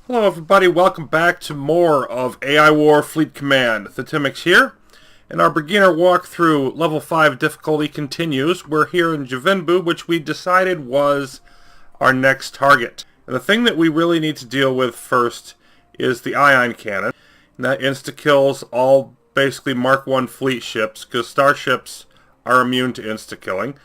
Hello everybody, welcome back to more of AI War Fleet Command. Thetymix here, and our beginner walkthrough level 5 difficulty continues. We're here in Javinbu, which we decided was our next target. And the thing that we really need to deal with first is the ion cannon. And that insta-kills all basically Mark 1 fleet ships, because starships are immune to insta-killing.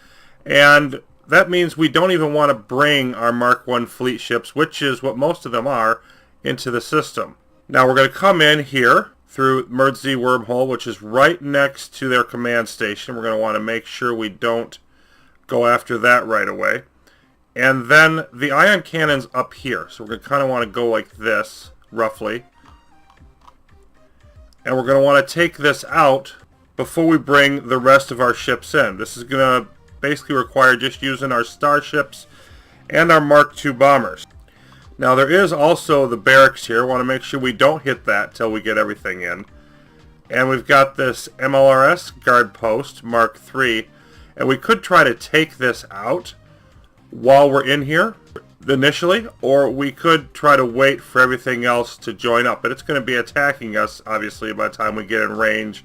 And that means we don't even want to bring our Mark 1 fleet ships, which is what most of them are, into the system. Now we're going to come in here through Merz-Z wormhole, which is right next to their command station. We're going to want to make sure we don't go after that right away. And then the ion cannon's up here. So we're going to kind of want to go like this, roughly. And we're going to want to take this out before we bring the rest of our ships in. This is going to basically require just using our starships and our Mark II bombers. Now there is also the barracks here. Want to make sure we don't hit that till we get everything in. And we've got this MLRS guard post, Mark III, and we could try to take this out while we're in here initially, or we could try to wait for everything else to join up. But it's going to be attacking us, obviously, by the time we get in range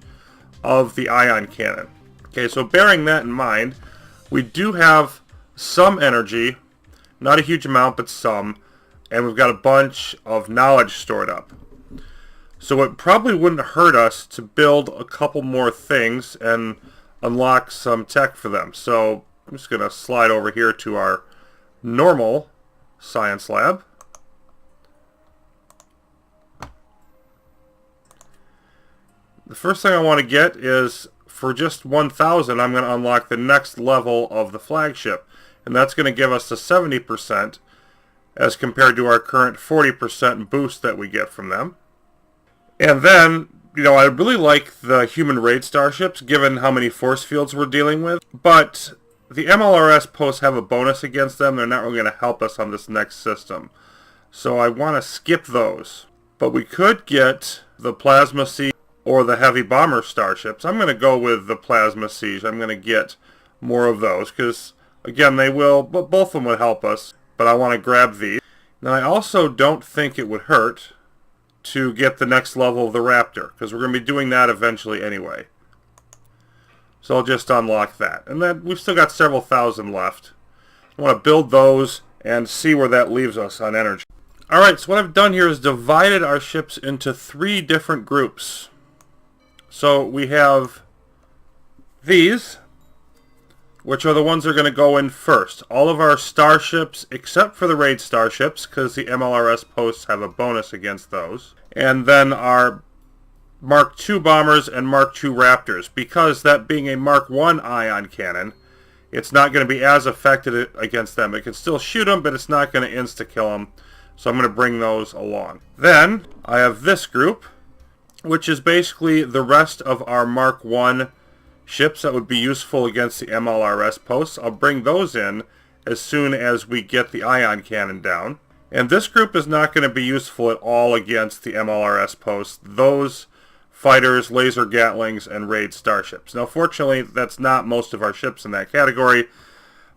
of the ion cannon. Okay, so bearing that in mind, we do have some energy, not a huge amount, but some, and we've got a bunch of knowledge stored up. So it probably wouldn't hurt us to build a couple more things and unlock some tech for them. So I'm just going to slide over here to our normal science lab. The first thing I want to get is, for just 1,000, I'm going to unlock the next level of the flagship. And that's going to give us a 70% as compared to our current 40% boost that we get from them. And then, I really like the human raid starships, given how many force fields we're dealing with. But the MLRS posts have a bonus against them. They're not really going to help us on this next system. So I want to skip those. But we could get the Plasma Siege or the heavy bomber starships. I'm going to go with the Plasma Siege. I'm going to get more of those because, again, they will, but both of them would help us. But I want to grab these. Now, I also don't think it would hurt to get the next level of the Raptor, because we're going to be doing that eventually anyway. So I'll just unlock that. And then we've still got several thousand left. I want to build those and see where that leaves us on energy. Alright, so what I've done here is divided our ships into 3 different groups. So we have these, which are the ones that are going to go in first. All of our starships, except for the raid starships, because the MLRS posts have a bonus against those. And then our Mark II bombers and Mark II Raptors. Because that being a Mark I ion cannon, it's not going to be as effective against them. It can still shoot them, but it's not going to insta-kill them. So I'm going to bring those along. Then I have this group, which is basically the rest of our Mark I ships that would be useful against the MLRS posts. I'll bring those in as soon as we get the ion cannon down. And this group is not going to be useful at all against the MLRS posts. Those fighters, laser gatlings, and raid starships. Now, fortunately, that's not most of our ships in that category.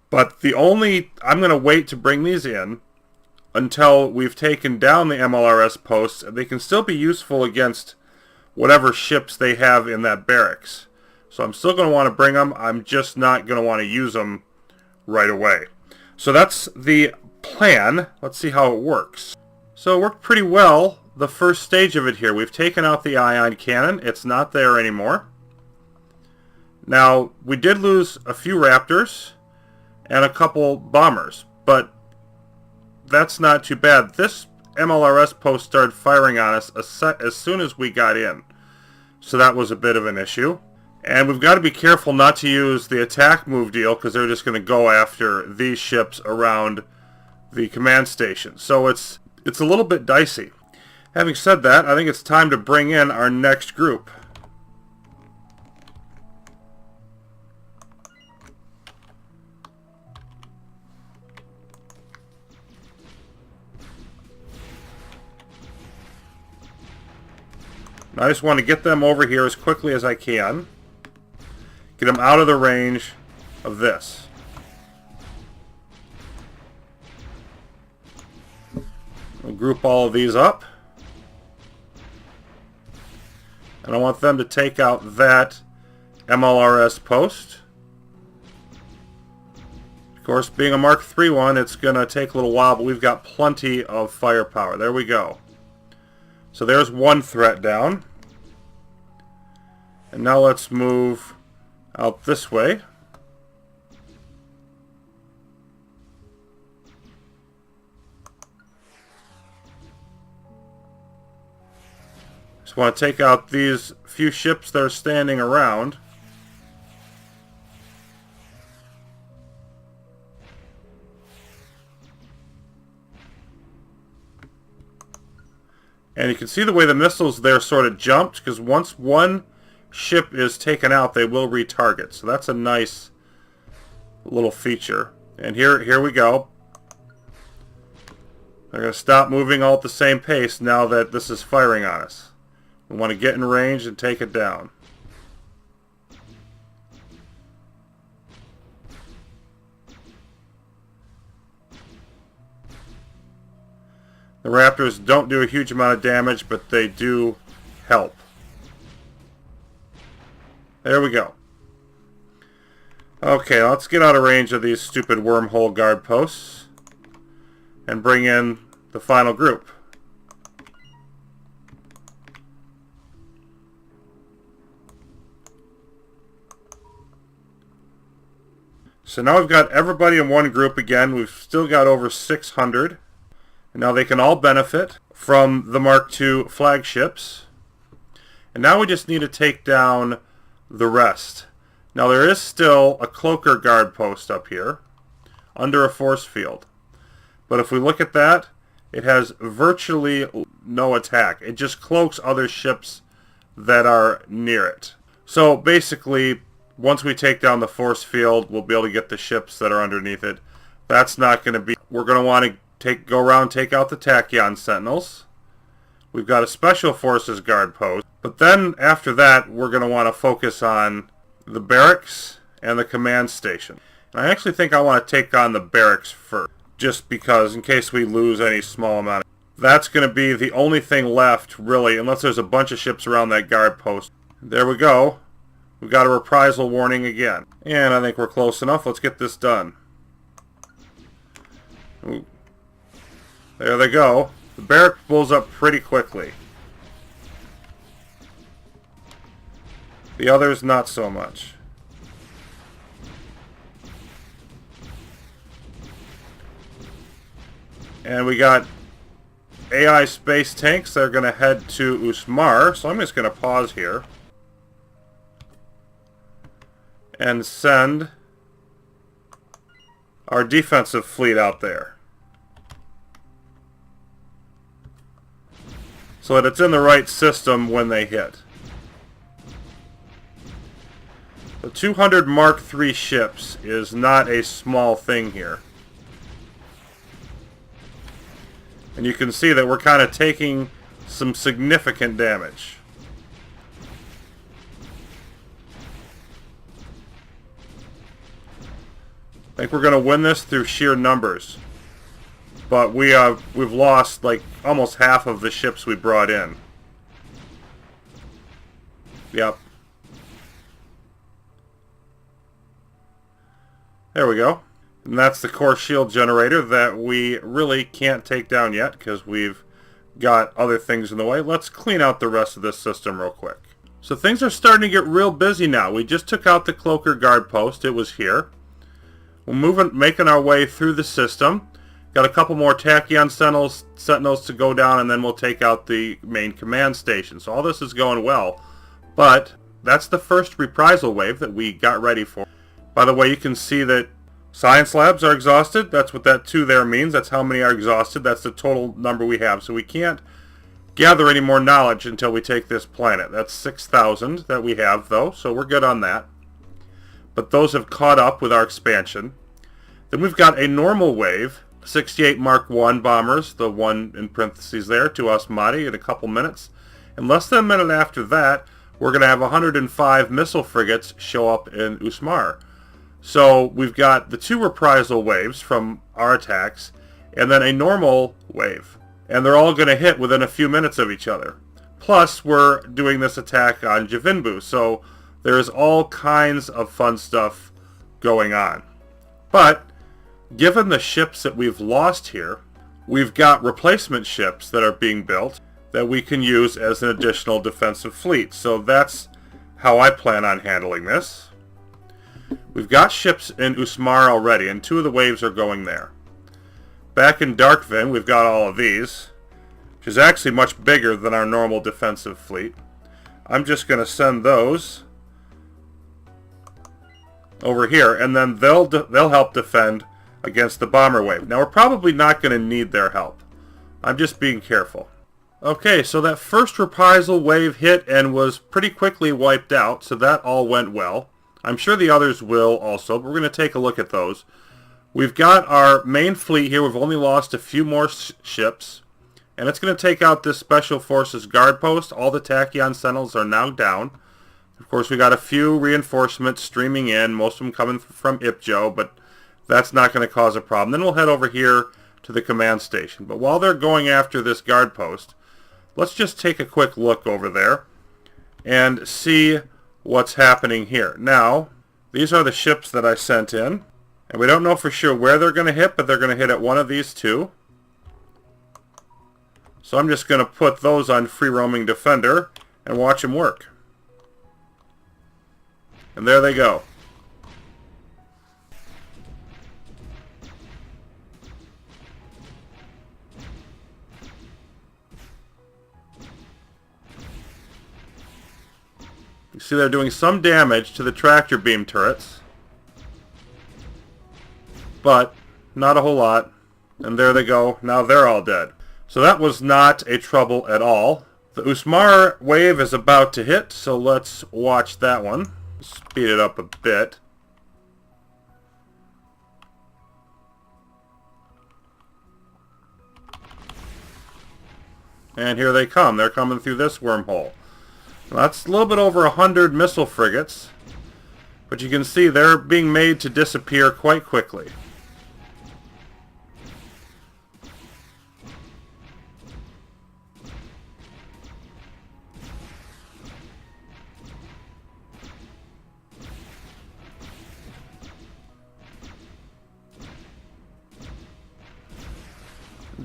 But I'm going to wait to bring these in until we've taken down the MLRS posts. They can still be useful against whatever ships they have in that barracks. So I'm still going to want to bring them. I'm just not going to want to use them right away. So that's the plan. Let's see how it works. So it worked pretty well, the first stage of it here. We've taken out the ion cannon. It's not there anymore. Now, we did lose a few Raptors and a couple bombers, but that's not too bad. This MLRS post started firing on us as soon as we got in. So that was a bit of an issue. And we've got to be careful not to use the attack move deal, because they're just going to go after these ships around the command station. So it's a little bit dicey. Having said that, I think it's time to bring in our next group. I just want to get them over here as quickly as I can. Get them out of the range of this. group all of these up. And I want them to take out that MLRS post. Of course, being a Mark III one, it's going to take a little while, but we've got plenty of firepower. There we go. So there's one threat down. And now let's move out this way. Just want to take out these few ships that are standing around. And you can see the way the missiles there sort of jumped, because once one ship is taken out, they will retarget. So that's a nice little feature. And here we go. They're going to stop moving all at the same pace now that this is firing on us. We want to get in range and take it down. The Raptors don't do a huge amount of damage, but they do help. There we go. Okay, let's get out of range of these stupid wormhole guard posts and bring in the final group. So now we've got everybody in one group again. We've still got over 600. And now they can all benefit from the Mark II flagships. And now we just need to take down the rest. Now there is still a cloaker guard post up here under a force field. But if we look at that, it has virtually no attack. It just cloaks other ships that are near it. So basically, once we take down the force field, we'll be able to get the ships that are underneath it. That's not going to be... We're going to want to go around, take out the Tachyon Sentinels. We've got a Special Forces guard post. But then, after that, we're going to want to focus on the barracks and the command station. And I actually think I want to take on the barracks first, just because, in case we lose any small amount. That's going to be the only thing left, really, unless there's a bunch of ships around that guard post. There we go. We've got a reprisal warning again. And I think we're close enough. Let's get this done. Ooh. There they go. The barrack blows up pretty quickly. The others, not so much. And we got AI space tanks that are going to head to Usmar. So I'm just going to pause here and send our defensive fleet out there, so that it's in the right system when they hit. The 200 Mark III ships is not a small thing here. And you can see that we're kind of taking some significant damage. I think we're going to win this through sheer numbers. But we've lost like almost half of the ships we brought in. Yep. There we go. And that's the core shield generator that we really can't take down yet because we've got other things in the way. Let's clean out the rest of this system real quick. So things are starting to get real busy now. We just took out the cloaker guard post. It was here. We're making our way through the system. Got a couple more Tachyon Sentinels to go down, and then we'll take out the main command station. So all this is going well. But that's the first reprisal wave that we got ready for. By the way, you can see that science labs are exhausted. That's what that 2 there means. That's how many are exhausted. That's the total number we have. So we can't gather any more knowledge until we take this planet. That's 6,000 that we have, though, so we're good on that. But those have caught up with our expansion. Then we've got a normal wave, 68 Mark I bombers, the one in parentheses there, to Asmati in a couple minutes. And less than a minute after that, we're going to have 105 missile frigates show up in Usmar. So we've got the 2 reprisal waves from our attacks, and then a normal wave. and they're all going to hit within a few minutes of each other. Plus, we're doing this attack on Javinbu, so there's all kinds of fun stuff going on. But given the ships that we've lost here, we've got replacement ships that are being built that we can use as an additional defensive fleet. So that's how I plan on handling this. We've got ships in Usmar already, and 2 of the waves are going there. Back in Darkvin, we've got all of these, which is actually much bigger than our normal defensive fleet. I'm just going to send those over here, and then they'll help defend against the bomber wave. Now, we're probably not going to need their help. I'm just being careful. Okay, so that first reprisal wave hit and was pretty quickly wiped out, so that all went well. I'm sure the others will also, but we're going to take a look at those. We've got our main fleet here. We've only lost a few more ships, and it's going to take out this Special Forces guard post. All the Tachyon Sentinels are now down. Of course, we got a few reinforcements streaming in, most of them coming from Ipjo, but that's not going to cause a problem. Then we'll head over here to the command station. But while they're going after this guard post, let's just take a quick look over there and see what's happening here. Now, these are the ships that I sent in, and we don't know for sure where they're going to hit, but they're going to hit at one of these 2. So I'm just going to put those on Free Roaming Defender and watch them work. And there they go. You see they're doing some damage to the tractor beam turrets, but not a whole lot. And there they go. Now they're all dead. So that was not a trouble at all. The Usmar wave is about to hit, so let's watch that one. Speed it up a bit. And here they come. They're coming through this wormhole. Now, that's a little bit over 100 missile frigates, but you can see they're being made to disappear quite quickly.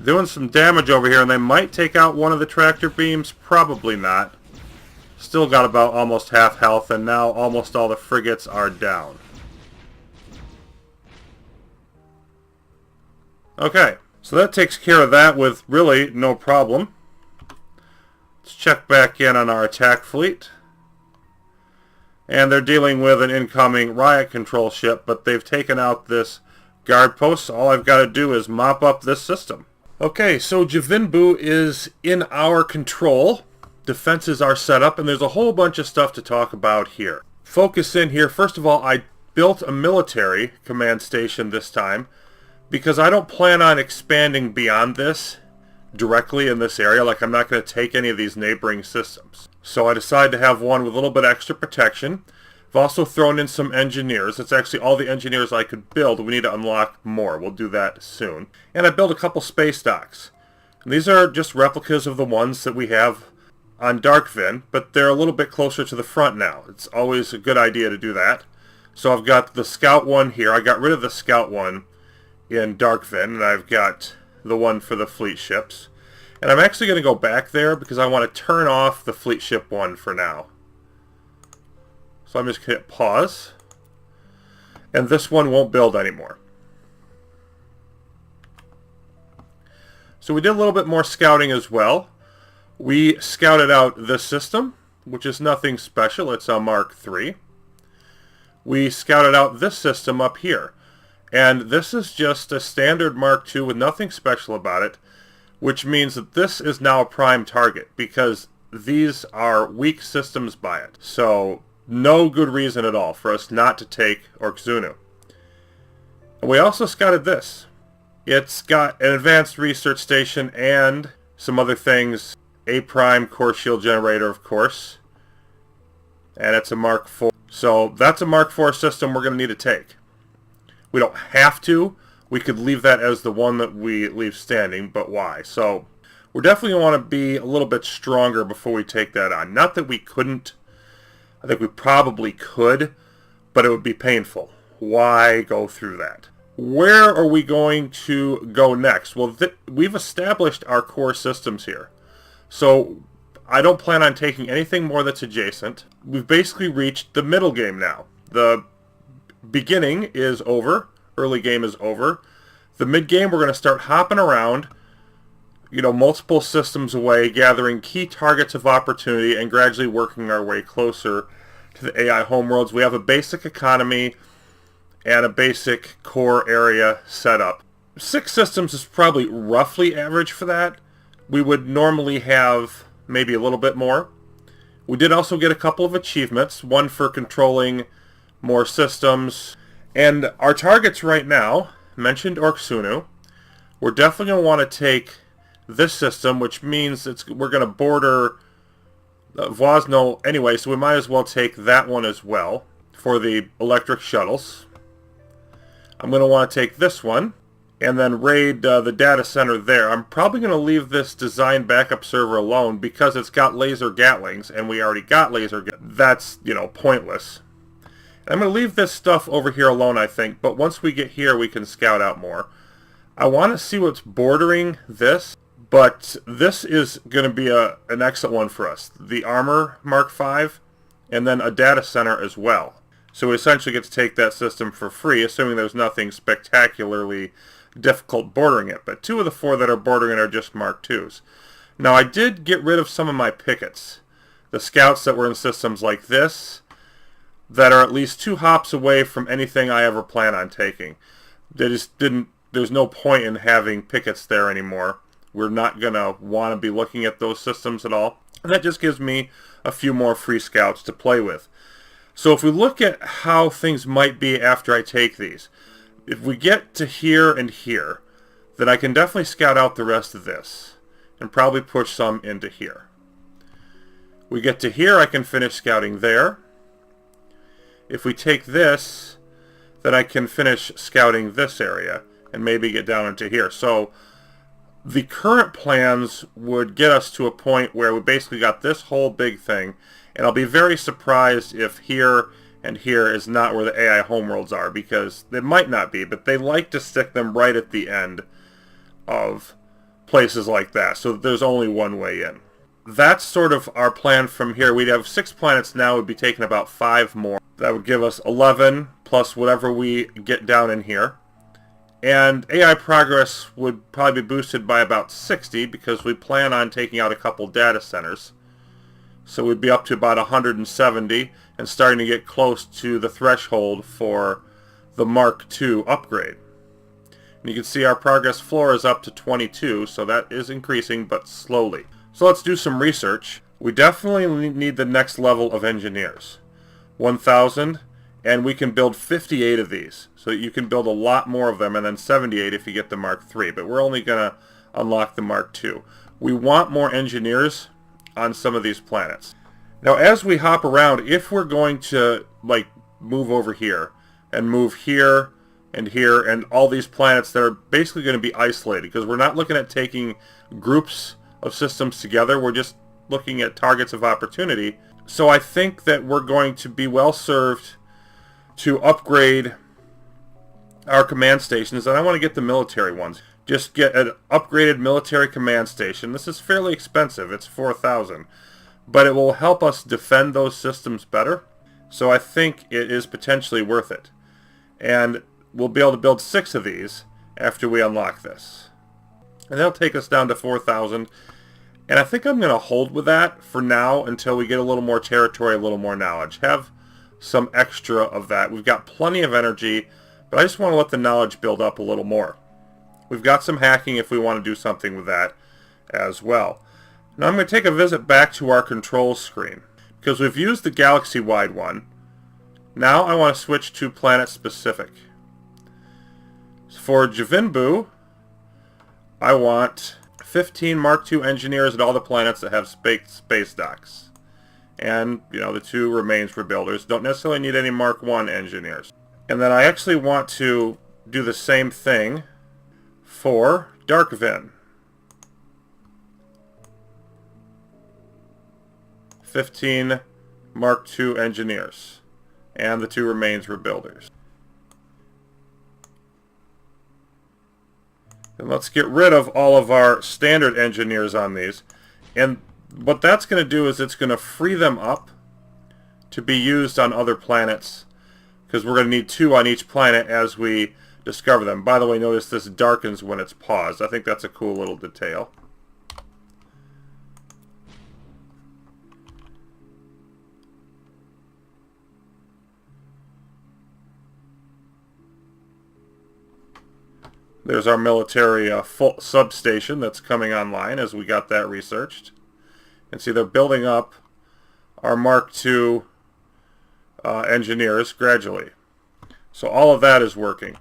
Doing some damage over here, and they might take out one of the tractor beams. Probably not. Still got about almost half health, and now almost all the frigates are down. Okay, so that takes care of that with really no problem. Let's check back in on our attack fleet. And they're dealing with an incoming riot control ship, but they've taken out this guard post. So all I've got to do is mop up this system. Okay, so Javinbu is in our control. Defenses are set up, and there's a whole bunch of stuff to talk about here. Focus in here. First of all, I built a military command station this time because I don't plan on expanding beyond this directly in this area. Like, I'm not going to take any of these neighboring systems. So I decided to have one with a little bit extra protection. I've also thrown in some engineers. It's actually all the engineers I could build. We need to unlock more. We'll do that soon. And I built a couple space docks. And these are just replicas of the ones that we have on Darkvin, but they're a little bit closer to the front now. It's always a good idea to do that. So I've got the Scout one here. I got rid of the Scout one in Darkvin, and I've got the one for the fleet ships. And I'm actually going to go back there because I want to turn off the fleet ship one for now. So I'm just going to hit pause. And this one won't build anymore. So we did a little bit more scouting as well. We scouted out this system, which is nothing special. It's a Mark III. We scouted out this system up here. And this is just a standard Mark II with nothing special about it, which means that this is now a prime target because these are weak systems by it. So no good reason at all for us not to take Orkzunu. And we also scouted this. It's got an advanced research station and some other things. A prime core shield generator, of course. And it's a Mark IV. So that's a Mark IV system we're going to need to take. We don't have to. We could leave that as the one that we leave standing, but why? So We're definitely going to want to be a little bit stronger before we take that on. Not that we couldn't. I think we probably could, but it would be painful. Why go through that? Where are we going to go next? Well, we've established our core systems here. So I don't plan on taking anything more that's adjacent. We've basically reached the middle game now. The beginning is over. Early game is over. The mid game, we're going to start hopping around, multiple systems away, gathering key targets of opportunity and gradually working our way closer to the AI homeworlds. We have a basic economy and a basic core area set up. 6 systems is probably roughly average for that. We would normally have maybe a little bit more. We did also get a couple of achievements, one for controlling more systems. And our targets right now, mentioned Orksunu, we're definitely going to want to take this system, which means we're going to border Voznol anyway, so we might as well take that one as well for the electric shuttles. I'm going to want to take this one and then raid the data center there. I'm probably going to leave this design backup server alone because it's got laser gatlings and we already got that's, pointless. I'm going to leave this stuff over here alone, I think, but once we get here we can scout out more. I want to see what's bordering this, but this is going to be an excellent one for us. The Armor Mark V and then a data center as well. So we essentially get to take that system for free, assuming there's nothing spectacularly difficult bordering it. But 2 of the 4 that are bordering it are just Mark IIs. Now I did get rid of some of my pickets. The scouts that were in systems like this, that are at least 2 hops away from anything I ever plan on taking. There's no point in having pickets there anymore. We're not going to want to be looking at those systems at all. And that just gives me a few more free scouts to play with. So if we look at how things might be after I take these, if we get to here and here, then I can definitely scout out the rest of this and probably push some into here. We get to here, I can finish scouting there. If we take this, then I can finish scouting this area and maybe get down into here. So the current plans would get us to a point where we basically got this whole big thing, and I'll be very surprised if here and here is not where the AI homeworlds are, because they might not be, but they like to stick them right at the end of places like that, so that there's only one way in. That's sort of our plan from here. We'd have 6 planets now. We'd be taking about 5 more. That would give us 11 plus whatever we get down in here. And AI progress would probably be boosted by about 60 because we plan on taking out a couple data centers. So we'd be up to about 170 and starting to get close to the threshold for the Mark II upgrade. And you can see our progress floor is up to 22, so that is increasing, but slowly. So let's do some research. We definitely need the next level of engineers. 1,000, and we can build 58 of these. So you can build a lot more of them, and then 78 if you get the Mark III, but we're only going to unlock the Mark II. We want more engineers on some of these planets. Now as we hop around, if we're going to move over here and move here and all these planets that are basically going to be isolated, because we're not looking at taking groups of systems together, we're just looking at targets of opportunity. So I think that we're going to be well served to upgrade our command stations, and I want to get the military ones. Just get an upgraded military command station. This is fairly expensive. It's 4,000. But it will help us defend those systems better. So I think it is potentially worth it. And we'll be able to build 6 of these after we unlock this. And that'll take us down to 4,000. And I think I'm going to hold with that for now until we get a little more territory, a little more knowledge. Have some extra of that. We've got plenty of energy, but I just want to let the knowledge build up a little more. We've got some hacking if we want to do something with that as well. Now I'm going to take a visit back to our control screen, because we've used the galaxy-wide one. Now I want to switch to planet-specific. For Javinbu, I want 15 Mark II engineers at all the planets that have space docks. And, the 2 remains for builders. Don't necessarily need any Mark I engineers. And then I actually want to do the same thing for Darkvin. 15 Mark II engineers. And the 2 remains were builders. And let's get rid of all of our standard engineers on these. And what that's going to do is it's going to free them up to be used on other planets, because we're going to need 2 on each planet as we discover them. By the way, notice this darkens when it's paused. I think that's a cool little detail. There's our military full substation that's coming online as we got that researched. And see, they're building up our Mark II engineers gradually. So all of that is working.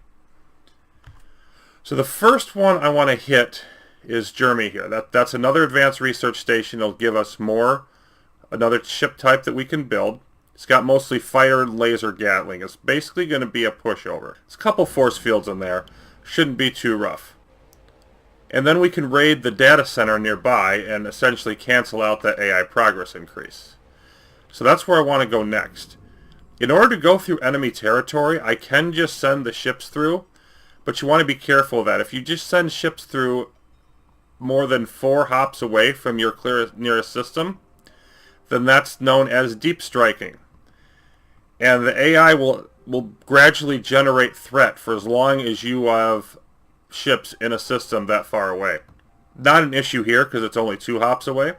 So the first one I want to hit is Germany here. That's another advanced research station. It'll give us another ship type that we can build. It's got mostly fire and laser Gatling. It's basically going to be a pushover. There's a couple force fields in there. Shouldn't be too rough. And then we can raid the data center nearby and essentially cancel out that AI progress increase. So that's where I want to go next. In order to go through enemy territory, I can just send the ships through, but you want to be careful of that. If you just send ships through more than 4 hops away from your nearest system, then that's known as deep striking. And the AI will gradually generate threat for as long as you have ships in a system that far away. Not an issue here because it's only 2 hops away,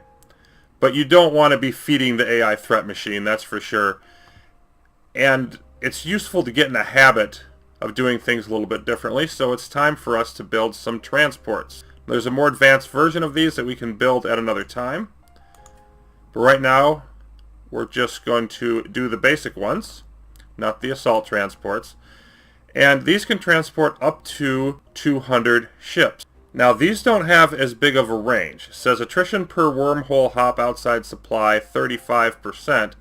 but you don't want to be feeding the AI threat machine, that's for sure. And it's useful to get in a habit of doing things a little bit differently, so it's time for us to build some transports. There's a more advanced version of these that we can build at another time, but right now we're just going to do the basic ones, not the assault transports. And these can transport up to 200 ships. Now these don't have as big of a range. It says attrition per wormhole hop outside supply 35%,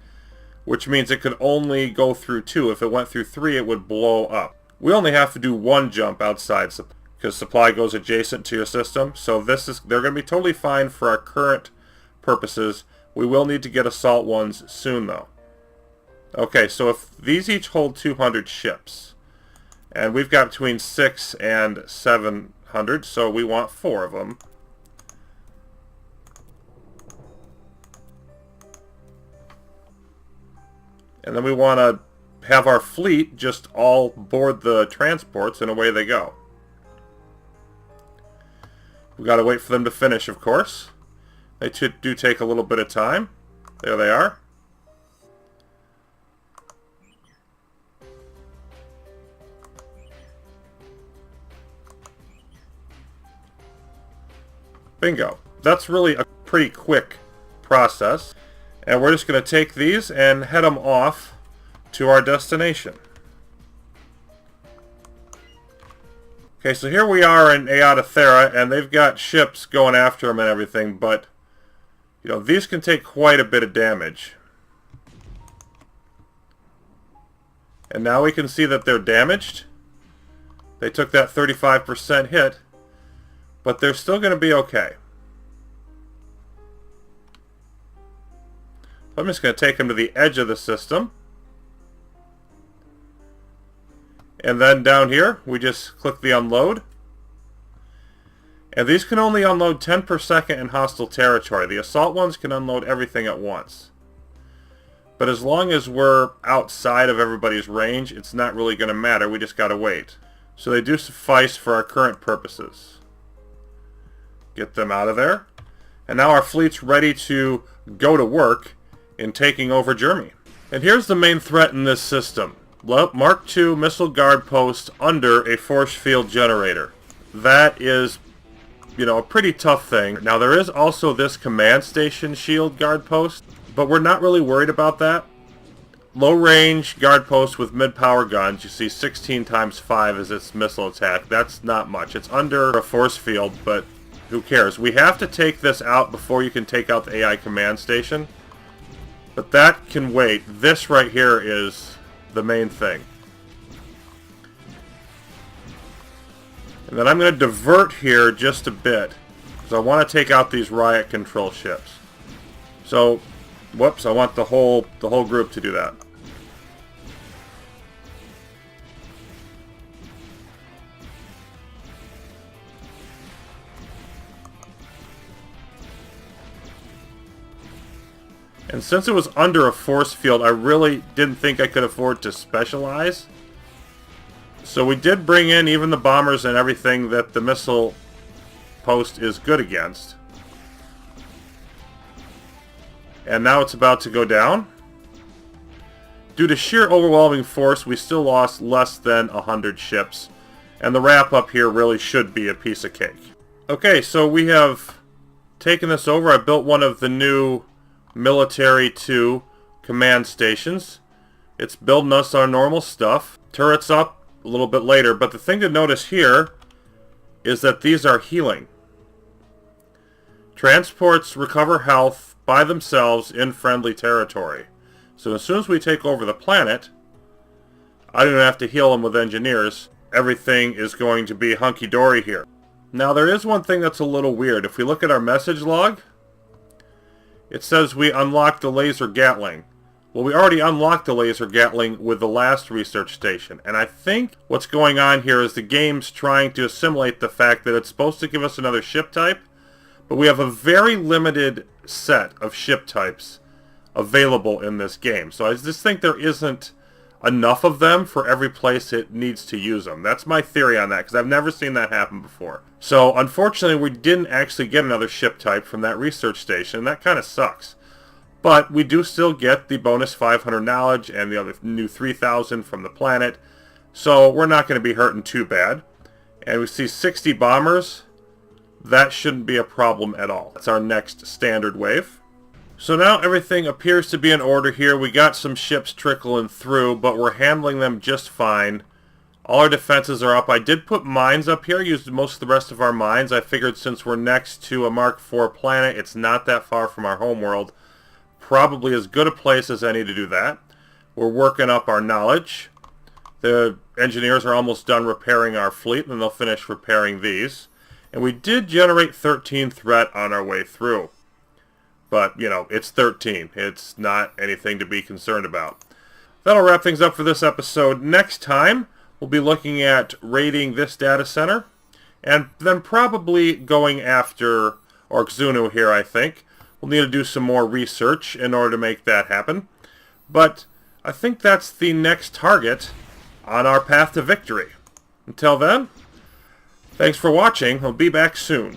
which means it could only go through 2. If it went through 3, it would blow up. We only have to do 1 jump outside supply because supply goes adjacent to your system. So they're going to be totally fine for our current purposes. We will need to get assault ones soon though. Okay, so if these each hold 200 ships, and we've got between 600 and 700, so we want 4 of them. And then we want to have our fleet just all board the transports and away they go. We've got to wait for them to finish, of course. They do take a little bit of time. There they are. Bingo. That's really a pretty quick process. And we're just going to take these and head them off to our destination. Okay, so here we are in Thera, and they've got ships going after them and everything, but you know, these can take quite a bit of damage. And now we can see that they're damaged. They took that 35% hit, but they're still going to be okay. I'm just going to take them to the edge of the system. And then down here, we just click the unload. And these can only unload 10 per second in hostile territory. The assault ones can unload everything at once. But as long as we're outside of everybody's range, it's not really going to matter. We just got to wait. So they do suffice for our current purposes. Get them out of there. And now our fleet's ready to go to work in taking over Germany. And here's the main threat in this system. Mark II missile guard post under a force field generator. That is, you know, a pretty tough thing. Now there is also this command station shield guard post, but we're not really worried about that. Low range guard post with mid-power guns. You see 16 times 5 is its missile attack. That's not much. It's under a force field, but who cares? We have to take this out before you can take out the AI command station. But that can wait. This right here is the main thing. And then I'm going to divert here just a bit, because I want to take out these riot control ships. So Whoops, I want the whole group to do that. And since it was under a force field, I really didn't think I could afford to specialize. So we did bring in even the bombers and everything that the missile post is good against. And now it's about to go down. Due to sheer overwhelming force, we still lost less than 100 ships. And the wrap up here really should be a piece of cake. Okay, so we have taken this over. I built one of the new Military 2 command stations. It's building us our normal stuff. Turrets up a little bit later, but the thing to notice here is that these are healing. Transports recover health by themselves in friendly territory. So as soon as we take over the planet, I don't even have to heal them with engineers. Everything is going to be hunky-dory here. Now there is one thing that's a little weird. If we look at our message log, it says we unlocked the laser Gatling. Well, we already unlocked the laser Gatling with the last research station. And I think what's going on here is the game's trying to assimilate the fact that it's supposed to give us another ship type, but we have a very limited set of ship types available in this game. So I just think there isn't enough of them for every place it needs to use them. That's my theory on that, because I've never seen that happen before. So unfortunately, we didn't actually get another ship type from that research station. That kind of sucks. But we do still get the bonus 500 knowledge and the other new 3,000 from the planet. So we're not going to be hurting too bad. And we see 60 bombers. That shouldn't be a problem at all. That's our next standard wave. So now everything appears to be in order here. We got some ships trickling through, but we're handling them just fine. All our defenses are up. I did put mines up here. I used most of the rest of our mines. I figured since we're next to a Mark IV planet, it's not that far from our homeworld. Probably as good a place as any to do that. We're working up our knowledge. The engineers are almost done repairing our fleet, and then they'll finish repairing these. And we did generate 13 threat on our way through. But, you know, it's 13. It's not anything to be concerned about. That'll wrap things up for this episode. Next time, we'll be looking at raiding this data center. And then probably going after Orgzunu here, I think. We'll need to do some more research in order to make that happen. But I think that's the next target on our path to victory. Until then, thanks for watching. We'll be back soon.